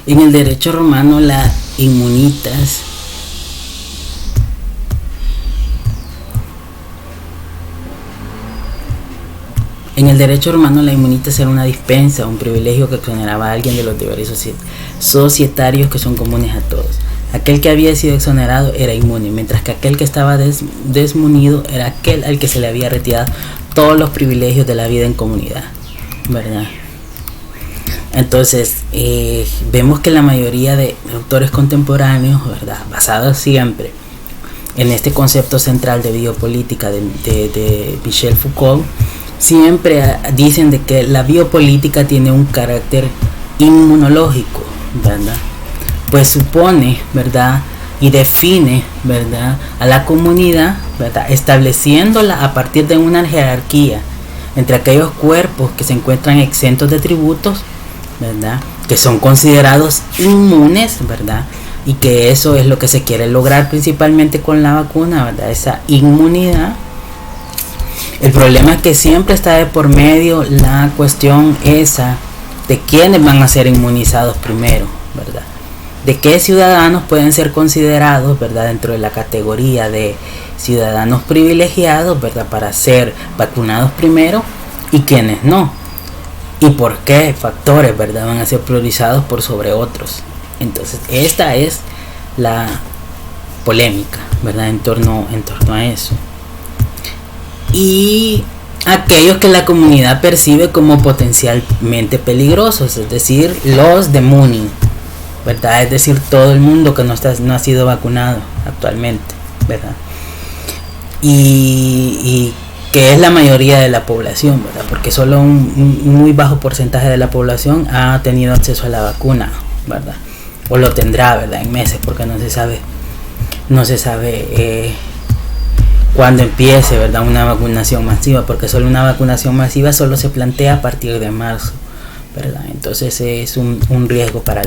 En el derecho romano la immunitas era una dispensa, un privilegio que exoneraba a alguien de los deberes societarios que son comunes a todos. Aquel que había sido exonerado era inmune, mientras que aquel que estaba desmunido era aquel al que se le había retirado todos los privilegios de la vida en comunidad, ¿verdad? Entonces, vemos que la mayoría de autores contemporáneos, ¿verdad?, basados siempre en este concepto central de biopolítica de Michel Foucault, siempre dicen de que la biopolítica tiene un carácter inmunológico, ¿verdad? Pues supone, ¿verdad?, y define, ¿verdad?, a la comunidad, ¿verdad?, estableciéndola a partir de una jerarquía entre aquellos cuerpos que se encuentran exentos de tributos, ¿verdad?, que son considerados inmunes, ¿verdad?, y que eso es lo que se quiere lograr principalmente con la vacuna, ¿verdad?, esa inmunidad. El problema es que siempre está de por medio la cuestión esa de quiénes van a ser inmunizados primero, ¿verdad?, de qué ciudadanos pueden ser considerados, ¿verdad?, dentro de la categoría de ciudadanos privilegiados, ¿verdad?, para ser vacunados primero y quiénes no, y por qué factores, ¿verdad?, van a ser priorizados por sobre otros. Entonces esta es la polémica, ¿verdad?, en torno a eso. Y aquellos que la comunidad percibe como potencialmente peligrosos, es decir, los de Muni, ¿verdad?, es decir, todo el mundo que no ha sido vacunado actualmente, ¿verdad?, y que es la mayoría de la población, ¿verdad?, porque solo un muy bajo porcentaje de la población ha tenido acceso a la vacuna, ¿verdad?, o lo tendrá, ¿verdad?, en meses, porque no se sabe cuándo empiece, ¿verdad?, una vacunación masiva, porque solo una vacunación masiva solo se plantea a partir de marzo, ¿verdad? Entonces es un riesgo para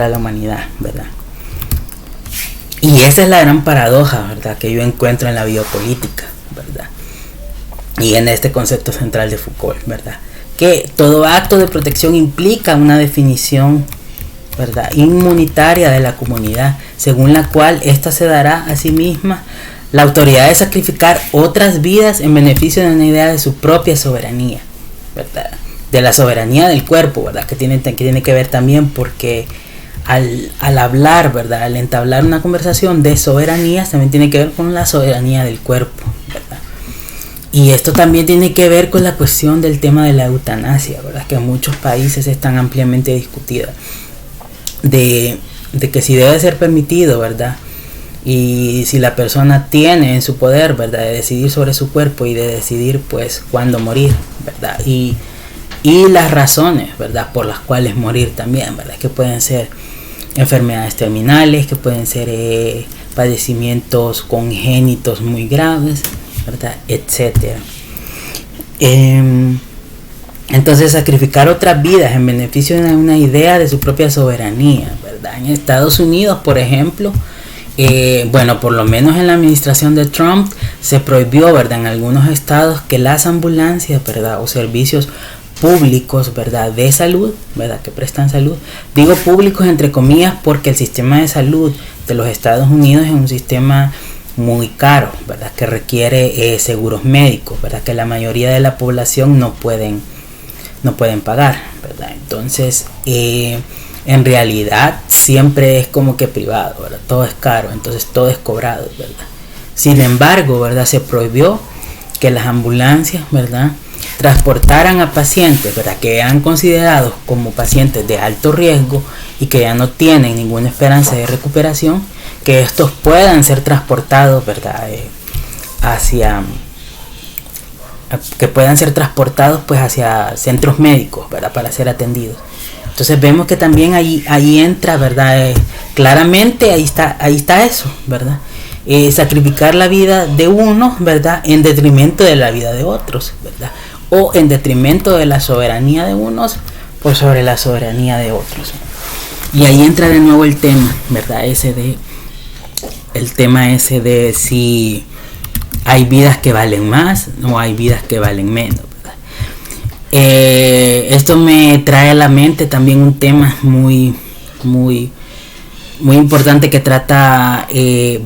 la humanidad, ¿verdad? Y esa es la gran paradoja, ¿verdad?, que yo encuentro en la biopolítica, ¿verdad?, y en este concepto central de Foucault, ¿verdad?, que todo acto de protección implica una definición, ¿verdad?, inmunitaria de la comunidad, según la cual ésta se dará a sí misma la autoridad de sacrificar otras vidas en beneficio de una idea de su propia soberanía, ¿verdad?, de la soberanía del cuerpo, ¿verdad?, que tiene que ver también porque al hablar, ¿verdad?, al entablar una conversación de soberanías, también tiene que ver con la soberanía del cuerpo, ¿verdad? Y esto también tiene que ver con la cuestión del tema de la eutanasia, ¿verdad?, que en muchos países están ampliamente discutida, de que si debe ser permitido, ¿verdad?, y si la persona tiene en su poder, ¿verdad?, de decidir sobre su cuerpo y de decidir pues cuándo morir, ¿verdad?, y las razones, ¿verdad?, por las cuales morir también, ¿verdad?, que pueden ser enfermedades terminales, que pueden ser padecimientos congénitos muy graves, ¿verdad?, etcétera. Entonces sacrificar otras vidas en beneficio de una idea de su propia soberanía, ¿verdad? En Estados Unidos, por ejemplo, por lo menos en la administración de Trump se prohibió, ¿verdad?, en algunos estados que las ambulancias, ¿verdad?, o servicios públicos, ¿verdad?, de salud, ¿verdad?, que prestan salud, digo públicos entre comillas porque el sistema de salud de los Estados Unidos es un sistema muy caro, ¿verdad?, que requiere seguros médicos, ¿verdad?, que la mayoría de la población no pueden pagar, ¿verdad? Entonces en realidad siempre es como que privado, ¿verdad?, todo es caro, entonces todo es cobrado, ¿verdad? Sin embargo, ¿verdad?, se prohibió que las ambulancias, ¿verdad?, transportaran a pacientes, ¿verdad?, que eran considerados como pacientes de alto riesgo y que ya no tienen ninguna esperanza de recuperación, que estos puedan ser transportados, ¿verdad?, hacia centros médicos, ¿verdad?, para ser atendidos. Entonces vemos que también ahí entra, ¿verdad?, claramente ahí está eso, ¿verdad?, sacrificar la vida de unos, ¿verdad?, en detrimento de la vida de otros, ¿verdad?, o en detrimento de la soberanía de unos por sobre la soberanía de otros. Y ahí entra de nuevo el tema, ¿verdad?, el tema ese de si hay vidas que valen más o hay vidas que valen menos, ¿verdad? Esto me trae a la mente también un tema muy muy, muy importante que trata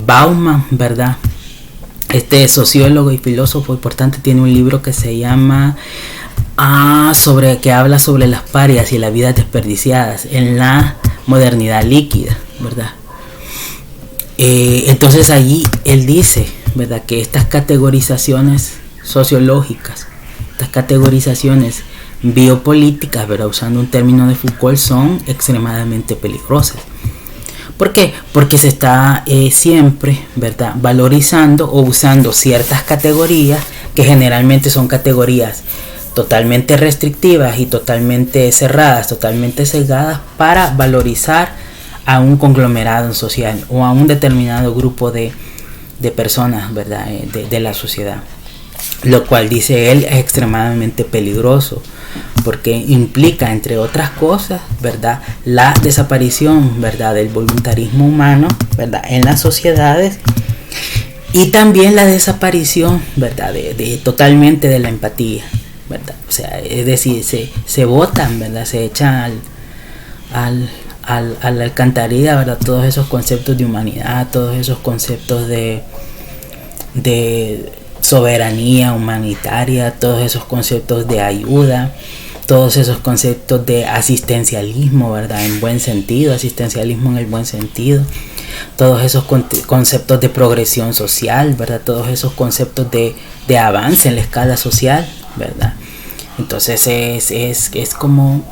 Bauman, ¿verdad? Este sociólogo y filósofo importante tiene un libro que se llama que habla sobre las parias y las vidas desperdiciadas en la modernidad líquida, ¿verdad? Entonces allí él dice, ¿verdad?, que estas categorizaciones sociológicas, estas categorizaciones biopolíticas, ¿verdad?, usando un término de Foucault, son extremadamente peligrosas. ¿Por qué? Porque se está siempre, ¿verdad?, valorizando o usando ciertas categorías que generalmente son categorías totalmente restrictivas y totalmente cerradas, totalmente cegadas, para valorizar a un conglomerado social o a un determinado grupo de personas, ¿verdad?, de la sociedad. Lo cual, dice él, es extremadamente peligroso, porque implica, entre otras cosas, ¿verdad?, la desaparición, ¿verdad?, del voluntarismo humano, ¿verdad?, en las sociedades, y también la desaparición, ¿verdad?, de totalmente de la empatía, ¿verdad? O sea, es decir, se botan, ¿verdad?, se echan a la alcantarilla, ¿verdad?, todos esos conceptos de humanidad, todos esos conceptos de soberanía humanitaria, todos esos conceptos de ayuda, todos esos conceptos de asistencialismo, ¿verdad?, en buen sentido, asistencialismo en el buen sentido, todos esos conceptos de progresión social, ¿verdad?, todos esos conceptos de avance en la escala social, ¿verdad? Entonces es como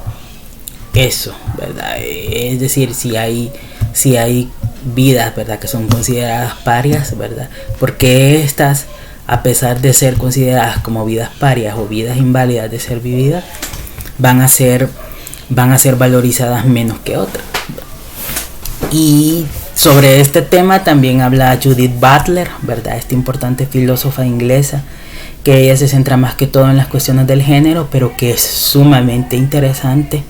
eso, ¿verdad? Es decir, si hay vidas, ¿verdad?, que son consideradas parias, ¿verdad?, porque estas, a pesar de ser consideradas como vidas parias o vidas inválidas de ser vividas, van a ser valorizadas menos que otras. Y sobre este tema también habla Judith Butler, ¿verdad?, esta importante filósofa inglesa, que ella se centra más que todo en las cuestiones del género, pero que es sumamente interesante,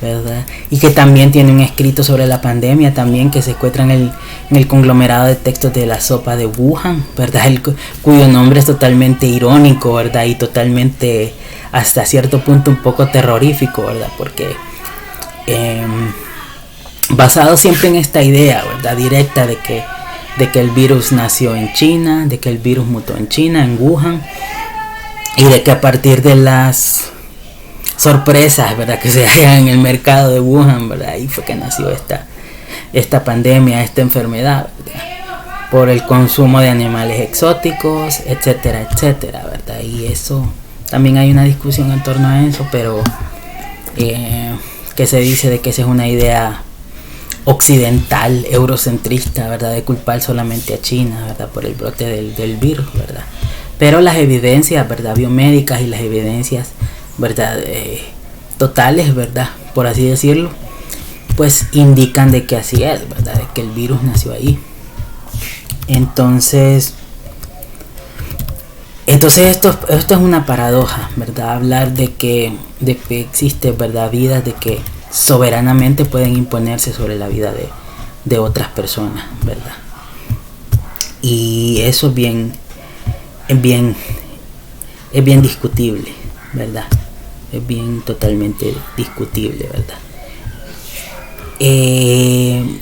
¿verdad? Y que también tiene un escrito sobre la pandemia también, que se encuentra en el conglomerado de textos de la sopa de Wuhan, ¿verdad?, cuyo nombre es totalmente irónico, ¿verdad?, y totalmente, hasta cierto punto, un poco terrorífico, ¿verdad?, porque basado siempre en esta idea, ¿verdad?, directa de que el virus nació en China, de que el virus mutó en China, en Wuhan, y de que a partir de las sorpresas, ¿verdad?, que se hallan en el mercado de Wuhan, ¿verdad?, ahí fue que nació esta pandemia, esta enfermedad, ¿verdad?, por el consumo de animales exóticos, etcétera, etcétera, ¿verdad? Y eso, también hay una discusión en torno a eso, pero que se dice de que esa es una idea occidental, eurocentrista, ¿verdad?, de culpar solamente a China, ¿verdad?, por el brote del virus, ¿verdad? Pero las evidencias, ¿verdad?, biomédicas y las evidencias, ¿verdad?, totales, ¿verdad?, por así decirlo, pues indican de que así es, ¿verdad?, de que el virus nació ahí. Entonces esto es una paradoja, ¿verdad?, hablar de que existe, ¿verdad?, vidas de que soberanamente pueden imponerse sobre la vida de otras personas, ¿verdad? Y eso es bien discutible, ¿verdad? Es bien totalmente discutible, ¿verdad?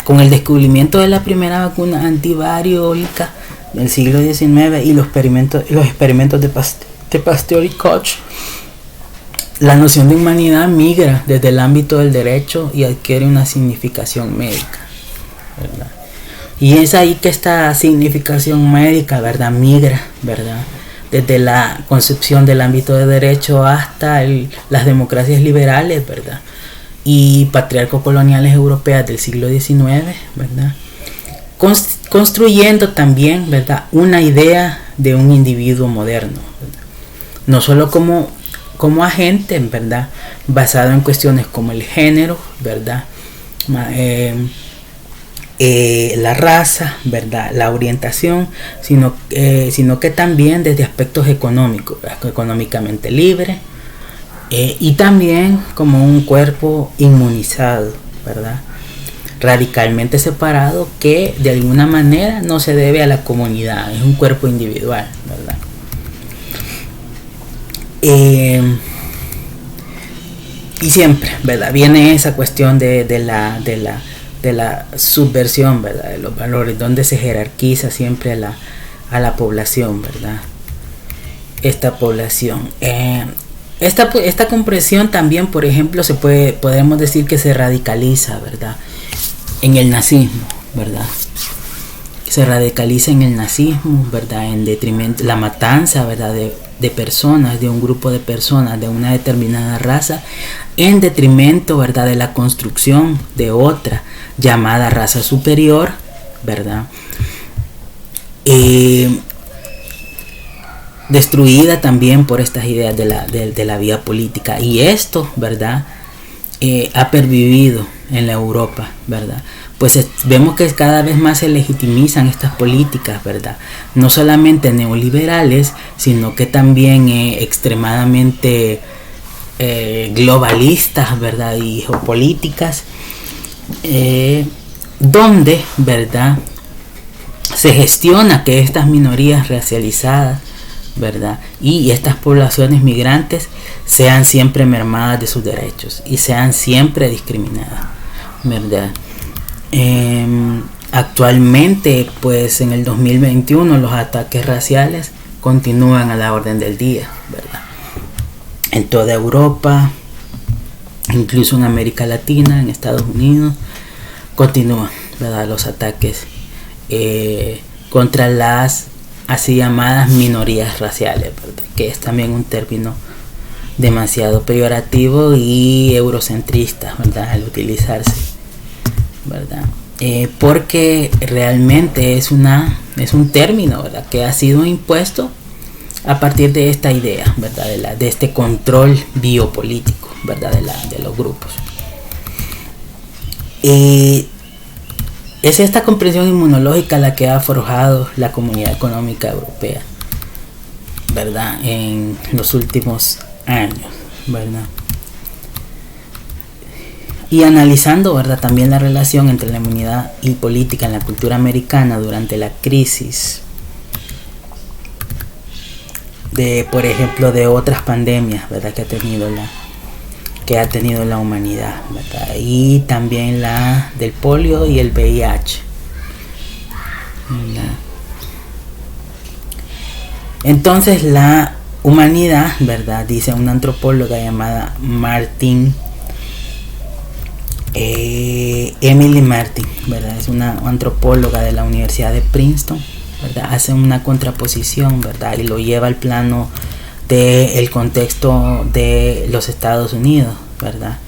Con el descubrimiento de la primera vacuna antivariólica del siglo XIX y los experimentos de Pasteur y Koch, la noción de humanidad migra desde el ámbito del derecho y adquiere una significación médica, ¿verdad? Y es ahí que esta significación médica, ¿verdad?, migra, ¿verdad?, desde la concepción del ámbito de derecho hasta las democracias liberales, ¿verdad?, y patriarco-coloniales europeas del siglo XIX, ¿verdad?, construyendo también, ¿verdad?, una idea de un individuo moderno, ¿verdad?, no solo como agente, ¿verdad?, basado en cuestiones como el género, ¿verdad?, la raza, ¿verdad?, la orientación, sino que también desde aspectos económicos, ¿verdad?, económicamente libre, y también como un cuerpo inmunizado, ¿verdad?, radicalmente separado, que de alguna manera no se debe a la comunidad, es un cuerpo individual, ¿verdad? Y siempre, ¿verdad?, viene esa cuestión de de la subversión, ¿verdad? De los valores, donde se jerarquiza siempre a la población, ¿verdad? Esta población. Esta comprensión también, por ejemplo, podemos decir que se radicaliza, ¿verdad? En el nazismo, ¿verdad? Se radicaliza en el nazismo, ¿verdad? En detrimento, la matanza, ¿verdad? De personas, de un grupo de personas, de una determinada raza, en detrimento, ¿verdad? De la construcción de otra llamada raza superior, ¿verdad? Destruida también por estas ideas de la vida política. Y esto, ¿verdad? Ha pervivido en la Europa, ¿verdad? Pues vemos que cada vez más se legitimizan estas políticas, ¿verdad? No solamente neoliberales, sino que también extremadamente globalistas, ¿verdad? Y geopolíticas, donde, ¿verdad? Se gestiona que estas minorías racializadas, ¿verdad? Y estas poblaciones migrantes sean siempre mermadas de sus derechos y sean siempre discriminadas, ¿verdad? Actualmente, pues en el 2021 los ataques raciales continúan a la orden del día, ¿verdad? En toda Europa, incluso en América Latina, en Estados Unidos, continúan, ¿verdad? Los ataques contra las así llamadas minorías raciales, ¿verdad? Que es también un término demasiado peyorativo y eurocentrista, ¿verdad? Al utilizarse, ¿verdad? Porque realmente es un término, ¿verdad? Que ha sido impuesto a partir de esta idea, ¿verdad? De este control biopolítico, ¿verdad? De los grupos. Es esta comprensión inmunológica la que ha forjado la Comunidad Económica Europea, ¿verdad? En los últimos años, ¿verdad? Y analizando, ¿verdad? También la relación entre la inmunidad y política en la cultura americana durante la crisis de, por ejemplo, de otras pandemias, ¿verdad? Que ha tenido la humanidad, ¿verdad? Y también la del polio y el VIH, ¿verdad? Entonces la humanidad, ¿verdad? Dice una antropóloga llamada Emily Martin, ¿verdad? Es una antropóloga de la Universidad de Princeton, ¿verdad? Hace una contraposición, ¿verdad? Y lo lleva al plano del contexto de los Estados Unidos, ¿verdad?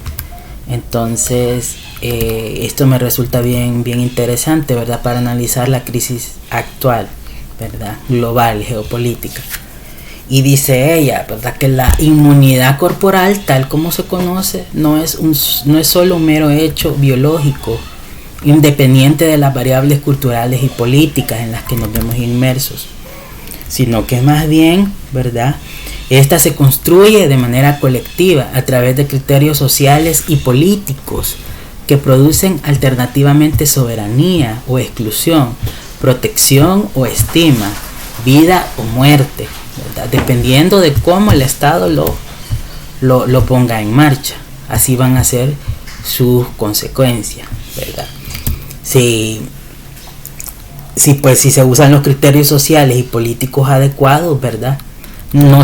Entonces esto me resulta bien interesante, ¿verdad? Para analizar la crisis actual, ¿verdad? Global, geopolítica. Y dice ella, ¿verdad? Que la inmunidad corporal, tal como se conoce, no es solo un mero hecho biológico, independiente de las variables culturales y políticas en las que nos vemos inmersos, sino que más bien, ¿verdad? Esta se construye de manera colectiva a través de criterios sociales y políticos que producen alternativamente soberanía o exclusión, protección o estima, vida o muerte, ¿verdad? Dependiendo de cómo el Estado lo ponga en marcha. Así van a ser sus consecuencias, ¿verdad? Si se usan los criterios sociales y políticos adecuados, ¿verdad? No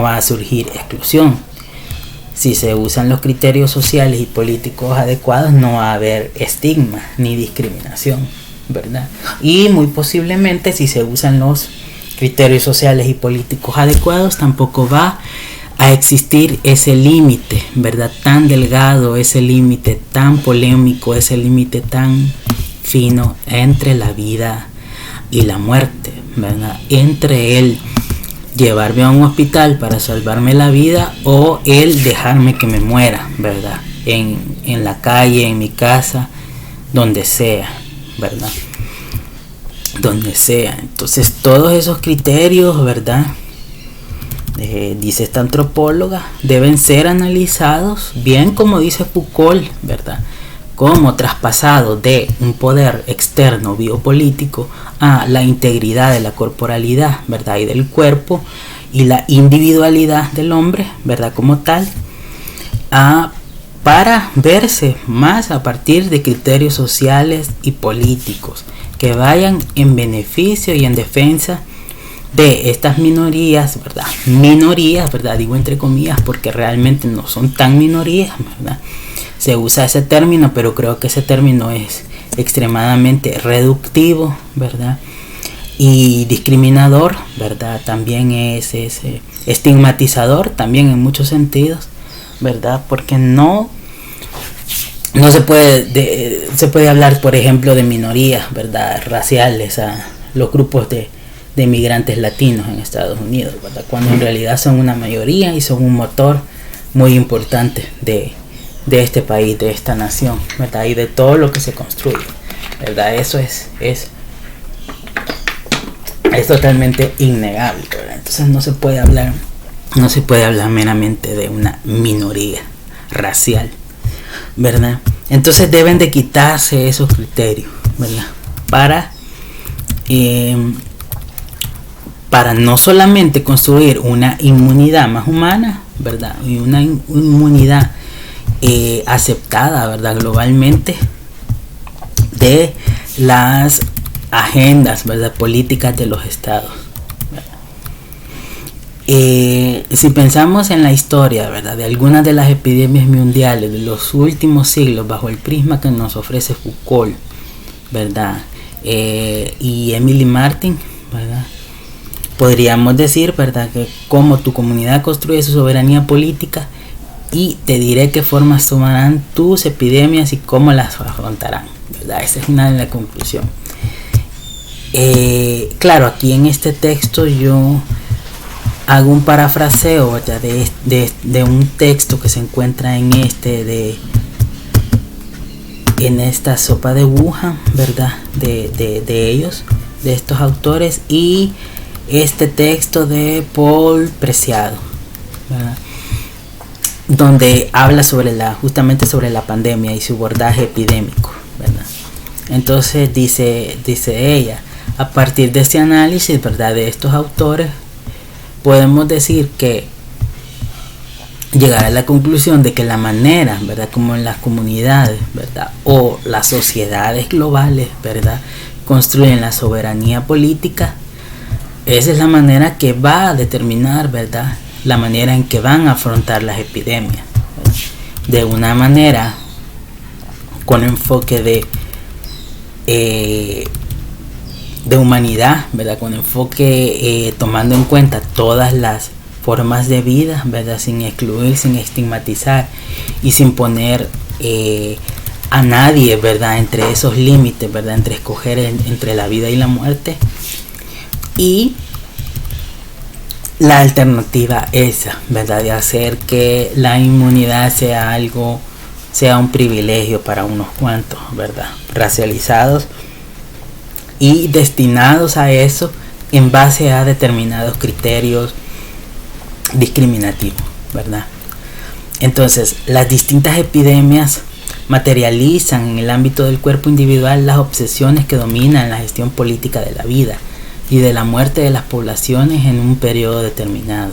va a surgir exclusión. Si se usan los criterios sociales y políticos adecuados, no va a haber estigma ni discriminación, ¿verdad? Y muy posiblemente, si se usan los criterios sociales y políticos adecuados, tampoco va a existir ese límite, ¿verdad? Tan delgado, ese límite tan polémico, ese límite tan fino entre la vida y la muerte, ¿verdad? Entre el llevarme a un hospital para salvarme la vida o el dejarme que me muera, ¿verdad? En la calle, en mi casa, donde sea, ¿verdad? Donde sea. Entonces todos esos criterios, ¿verdad? Dice esta antropóloga, deben ser analizados bien, como dice Foucault, ¿verdad? Como traspasado de un poder externo biopolítico a la integridad de la corporalidad, ¿verdad? Y del cuerpo y la individualidad del hombre, ¿verdad? Como tal, a para verse más a partir de criterios sociales y políticos que vayan en beneficio y en defensa de estas minorías, ¿verdad? Minorías, ¿verdad? Digo entre comillas porque realmente no son tan minorías, ¿verdad? Se usa ese término, pero creo que ese término es extremadamente reductivo, ¿verdad? Y discriminador, ¿verdad? También es estigmatizador, también en muchos sentidos, ¿verdad? Porque no se puede hablar, por ejemplo, de minorías, ¿verdad? Raciales, a los grupos de migrantes latinos en Estados Unidos, ¿verdad? Cuando en realidad son una mayoría y son un motor muy importante de este país, de esta nación, ¿verdad? Y de todo lo que se construye, ¿verdad? Eso es totalmente innegable, ¿verdad? Entonces no se puede hablar meramente de una minoría racial, ¿verdad? Entonces deben de quitarse esos criterios, ¿verdad? Para no solamente construir una inmunidad más humana, ¿verdad? Y una inmunidad aceptada, ¿verdad? Globalmente de las agendas, ¿verdad? Políticas de los estados, ¿verdad? Si pensamos en la historia, ¿verdad? De algunas de las epidemias mundiales de los últimos siglos bajo el prisma que nos ofrece Foucault, ¿verdad? Y Emily Martin, ¿verdad? Podríamos decir, ¿verdad?, que cómo tu comunidad construye su soberanía política, y te diré qué formas tomarán tus epidemias y cómo las afrontarán, ¿verdad? Esa es una de las conclusiones. Claro, aquí en este texto yo hago un parafraseo, ¿verdad?, de un texto que se encuentra en esta sopa de Wuhan, ¿verdad?, de ellos, de estos autores, y este texto de Paul Preciado, ¿verdad?, donde habla justamente sobre la pandemia y su abordaje epidémico, ¿verdad? Entonces dice ella, a partir de este análisis, ¿verdad?, de estos autores, podemos decir que llegar a la conclusión de que la manera, ¿verdad?, como en las comunidades, ¿verdad?, o las sociedades globales, ¿verdad?, construyen la soberanía política, esa es la manera que va a determinar, ¿verdad?, la manera en que van a afrontar las epidemias, ¿verdad?, de una manera con enfoque de humanidad, ¿verdad?, con enfoque tomando en cuenta todas las formas de vida, ¿verdad?, sin excluir, sin estigmatizar y sin poner a nadie, ¿verdad?, entre esos límites, ¿verdad?, entre escoger entre la vida y la muerte. Y la alternativa esa, ¿verdad?, de hacer que la inmunidad sea un privilegio para unos cuantos, ¿verdad?, racializados y destinados a eso en base a determinados criterios discriminativos, ¿verdad? Entonces, las distintas epidemias materializan en el ámbito del cuerpo individual las obsesiones que dominan la gestión política de la vida y de la muerte de las poblaciones en un periodo determinado.